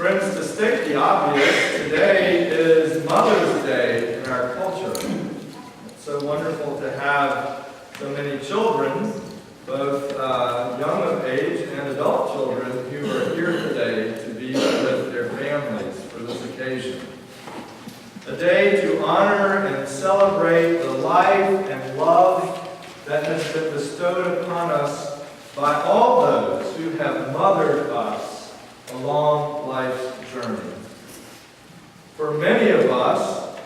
Friends, to state the obvious, today is Mother's Day in our culture. It's so wonderful to have so many children, both young of age and adult children, who are here today to be with their families for this occasion. A day to honor and celebrate the life and love that has been bestowed upon us by all those who have mothered us along life's journey. For many of us,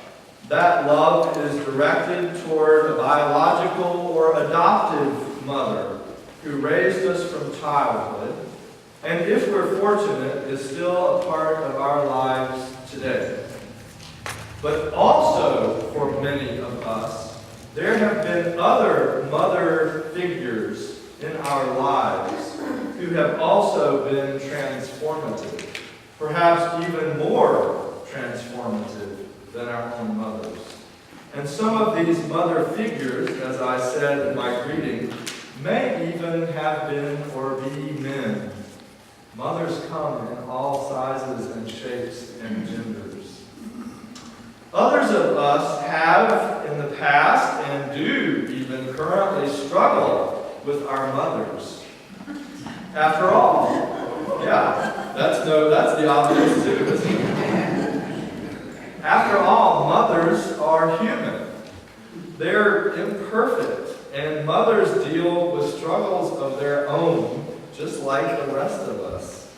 that love is directed toward a biological or adoptive mother who raised us from childhood, and if we're fortunate, is still a part of our lives today. But also, for many of us, there have been other mother figures in our lives who have also been transformative, perhaps even more transformative than our own mothers. And some of these mother figures, as I said in my greeting, may even have been or be men. Mothers come in all sizes and shapes and genders. Others of us have in the past and do even currently struggle with our mothers. After all, that's the obvious too, isn't it? After all, mothers are human. They're imperfect, and mothers deal with struggles of their own, just like the rest of us.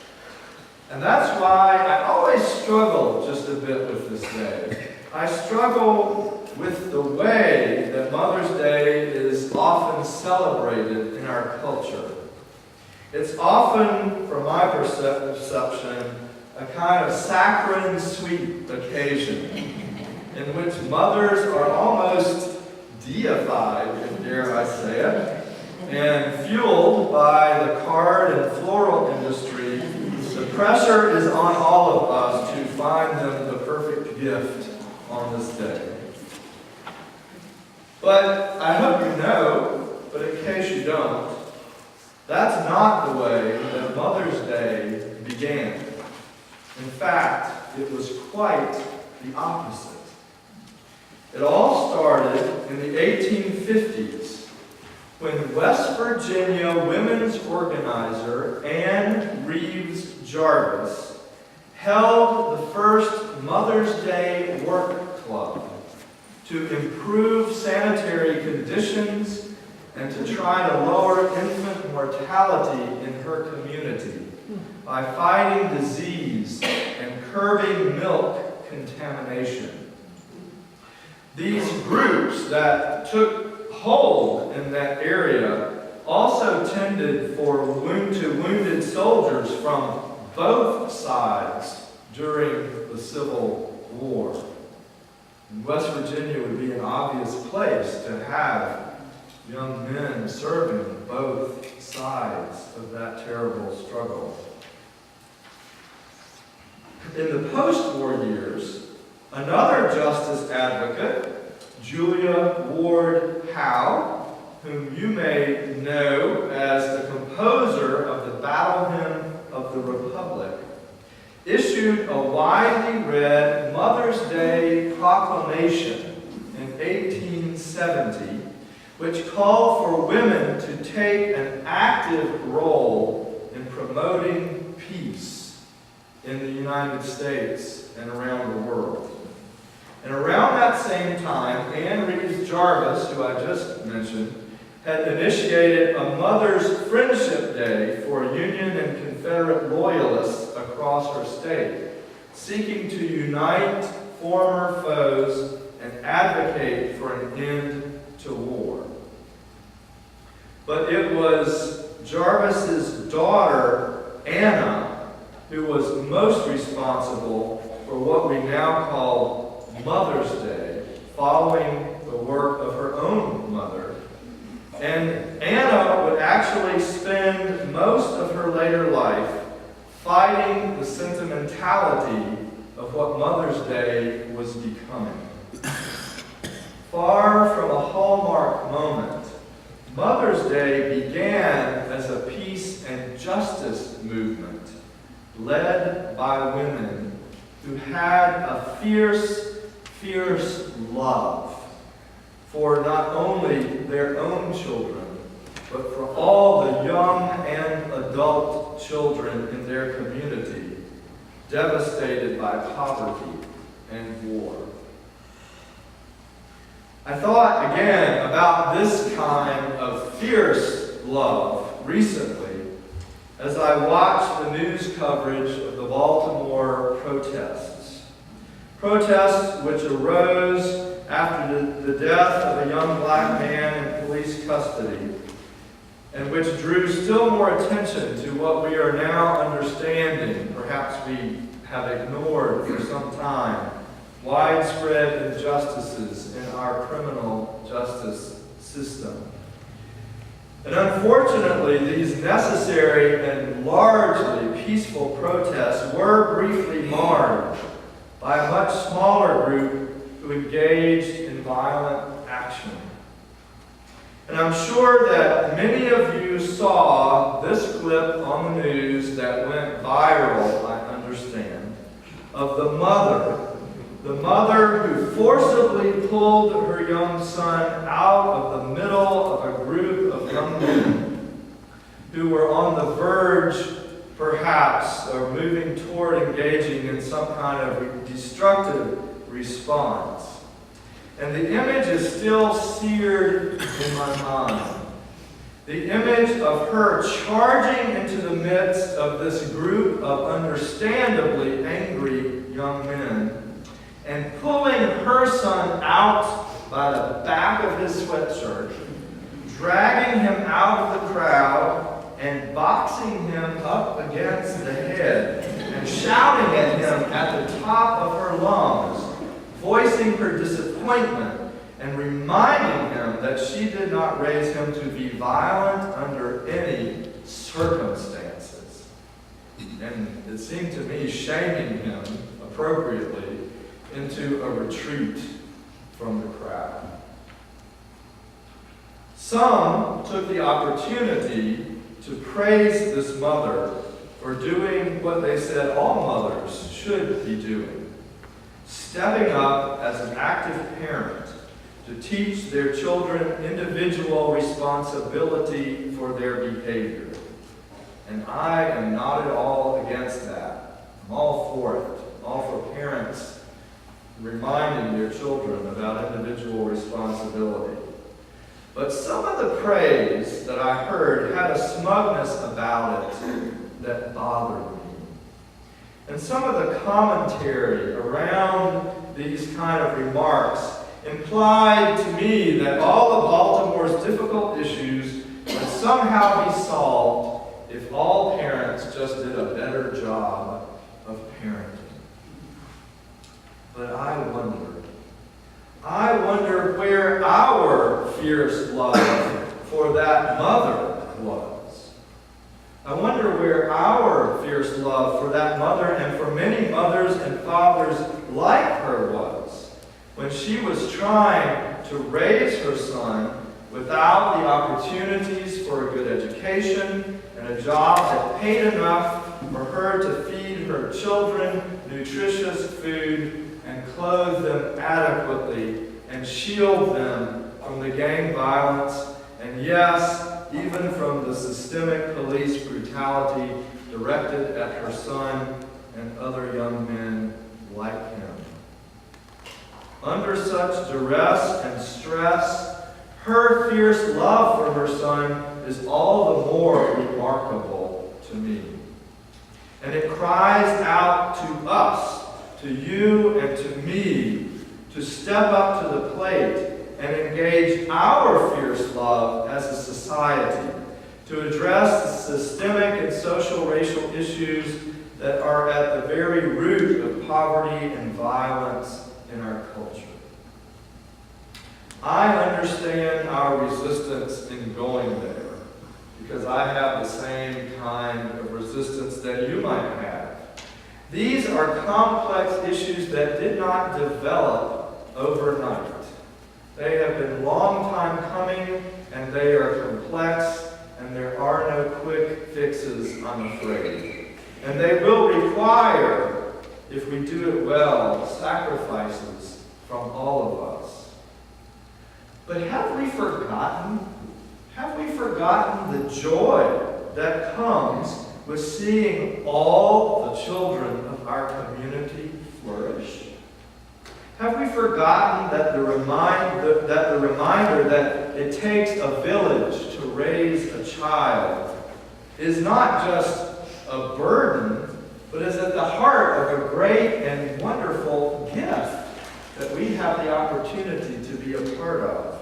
And that's why I always struggle just a bit with this day. I struggle with the way that Mother's Day is often celebrated in our culture. It's often, from my perception, a kind of saccharine sweet occasion in which mothers are almost deified, if dare I say it, and fueled by the card and floral industry. The pressure is on all of us to find them the perfect gift on this day. But I hope you know, but in case you don't, that's not the way that Mother's Day began. In fact, it was quite the opposite. It all started in the 1850s when West Virginia women's organizer Anne Reeves Jarvis held the first Mother's Day Work Club to improve sanitary conditions and to try to lower infant mortality in her community by fighting disease and curbing milk contamination. These groups that took hold in that area also tended for wounded soldiers from both sides during the Civil War. And West Virginia would be an obvious place to have young men serving both sides of that terrible struggle. In the post-war years, another justice advocate, Julia Ward Howe, whom you may know as the composer of the Battle Hymn of the Republic, issued a widely read Mother's Day proclamation in 1870, which called for women to take an active role in promoting peace in the United States and around the world. And around that same time, Anne Reeves Jarvis, who I just mentioned, had initiated a Mother's Friendship Day for Union and Confederate loyalists across her state, seeking to unite former foes and advocate for an end to war. But it was Jarvis's daughter, Anna, who was most responsible for what we now call Mother's Day, following the work of her own mother. And Anna would actually spend most of her later life fighting the sentimentality of what Mother's Day was becoming. Far from a hallmark moment, Mother's Day began as a peace and justice movement led by women who had a fierce, fierce love for not only their own children, but for all the young and adult children in their community devastated by poverty and war. I thought again about this kind of fierce love recently as I watched the news coverage of the Baltimore protests. Protests which arose after the death of a young black man in police custody, and which drew still more attention to what we are now understanding, perhaps we have ignored for some time, widespread injustices in our criminal justice system. And unfortunately, these necessary and largely peaceful protests were briefly marred by a much smaller group who engaged in violent action. And I'm sure that many of you saw this clip on the news that went viral, I understand, of the mother who forcibly pulled her young son out of the middle of a group of young men who were on the verge, perhaps, or moving toward engaging in some kind of destructive response. And the image is still seared in my mind. The image of her charging into the midst of this group of understandably angry young men and pulling her son out by the back of his sweatshirt, dragging him out of the crowd and boxing him up against the head and shouting at him at the top of her lungs, voicing her disappointment and reminding him that she did not raise him to be violent under any circumstances. And it seemed to me shaming him appropriately into a retreat from the crowd. Some took the opportunity to praise this mother for doing what they said all mothers should be doing, stepping up as an active parent to teach their children individual responsibility for their behavior. And I am not at all against that. I'm all for it. I'm all for parents reminding their children about individual responsibility. But some of the praise that I heard had a smugness about it that bothered me. And some of the commentary around these kind of remarks implied to me that all of Baltimore's difficult issues would somehow be solved if all parents just did a better job of parenting. But I wonder where our fierce love for that mother was. I wonder where our fierce love for that mother and for many mothers and fathers like her was when she was trying to raise her son without the opportunities for a good education and a job that paid enough for her to feed her children nutritious food and clothe them adequately and shield them from the gang violence and, yes, even from the systemic police brutality directed at her son and other young men like him. Under such duress and stress, her fierce love for her son is all the more remarkable to me. And it cries out to us, to you and to me, to step up to the plate and engage our fierce love as a society to address the systemic and social racial issues that are at the very root of poverty and violence in our culture. I understand our resistance in going there because I have the same kind of resistance that you might have. These are complex issues that did not develop overnight. They have been long time coming, and they are complex, and there are no quick fixes, I'm afraid. And they will require, if we do it well, sacrifices from all of us. But have we forgotten? Have we forgotten the joy that comes with seeing all the children of our community flourish? Have we forgotten that the reminder that it takes a village to raise a child is not just a burden, but is at the heart of a great and wonderful gift that we have the opportunity to be a part of?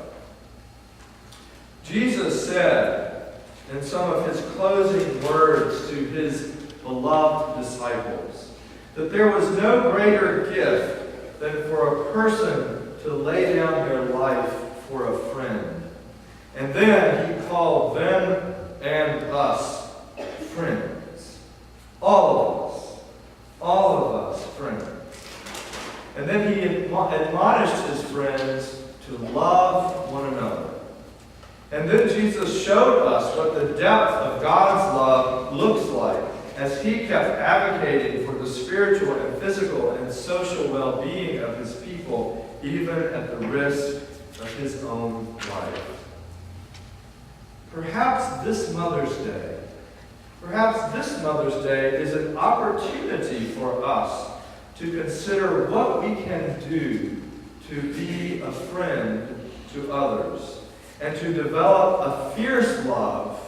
Jesus said in some of his closing words to his beloved disciples that there was no greater gift than for a person to lay down their life for a friend. And then he called them and us friends. All of us friends. And then he admonished his friends to love one another. And then Jesus showed us what the depth of God's love looks like as he kept advocating for the spiritual and physical and social well-being of his people, even at the risk of his own life. Perhaps this Mother's Day is an opportunity for us to consider what we can do to be a friend to others and to develop a fierce love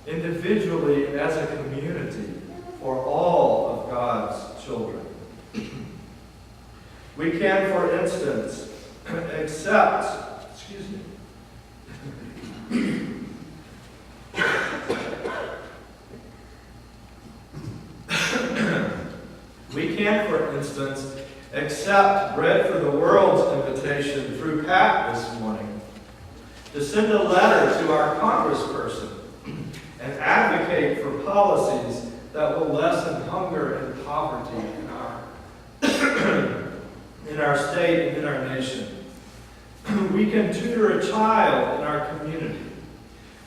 individually and as a community for all of God's children. We can, for instance, accept Bread for the World's invitation through Pat this morning to send a letter to our congressperson and advocate for policies that will lessen hunger and poverty in our state and in our nation. We can tutor a child in our community.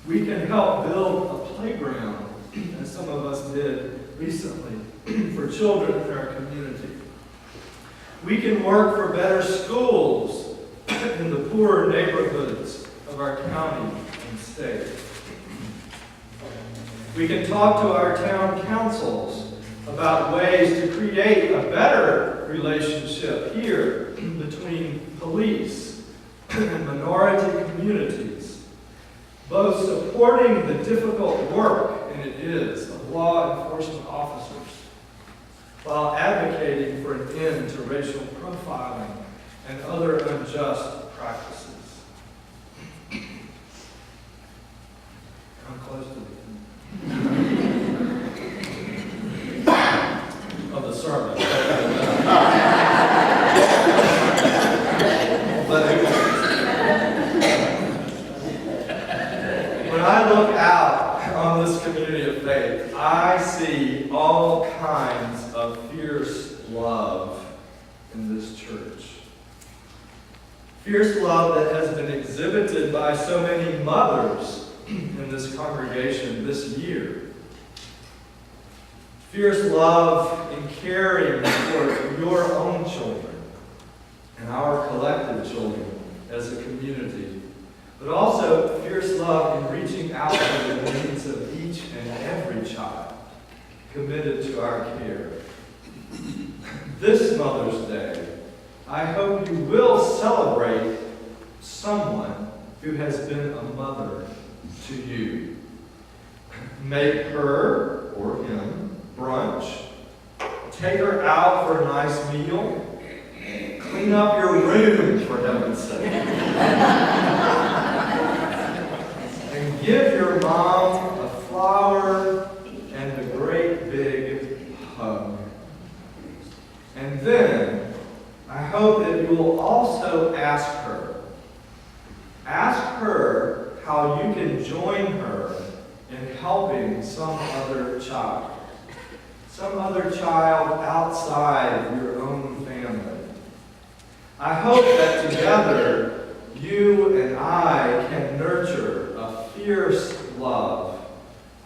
We can help build a playground, as some of us did recently, for children in our community. We can work for better schools in the poorer neighborhoods of our county and state. We can talk to our town councils about ways to create a better relationship here between police and minority communities, both supporting the difficult work, and it is, of law enforcement officers, while advocating for an end to racial profiling and other unjust practices. I'm close to the end of the sermon. When I look out on this community of faith, I see all kinds of fierce love in this church. Fierce love that has been exhibited by so many mothers in this congregation this year. Fierce love in caring for your own children and our collective children as a community, but also fierce love in reaching out to the needs of each and every child committed to our care. This Mother's Day, I hope you will celebrate someone who has been a mother to you. Make her or him brunch. Take her out for a nice meal. Clean up your room, for heaven's sake. And give your mom a flower and a great big hug. And then, I hope that you will also ask her how you can join her in helping some other child outside of your own family. I hope that together you and I can nurture a fierce love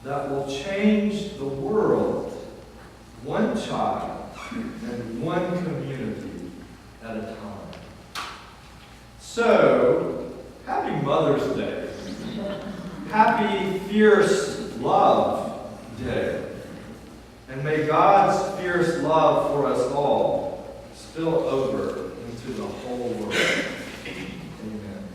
that will change the world one child and one community at a time. So, happy Mother's Day. Happy Fierce Love Day. And may God's fierce love for us all spill over into the whole world. Amen.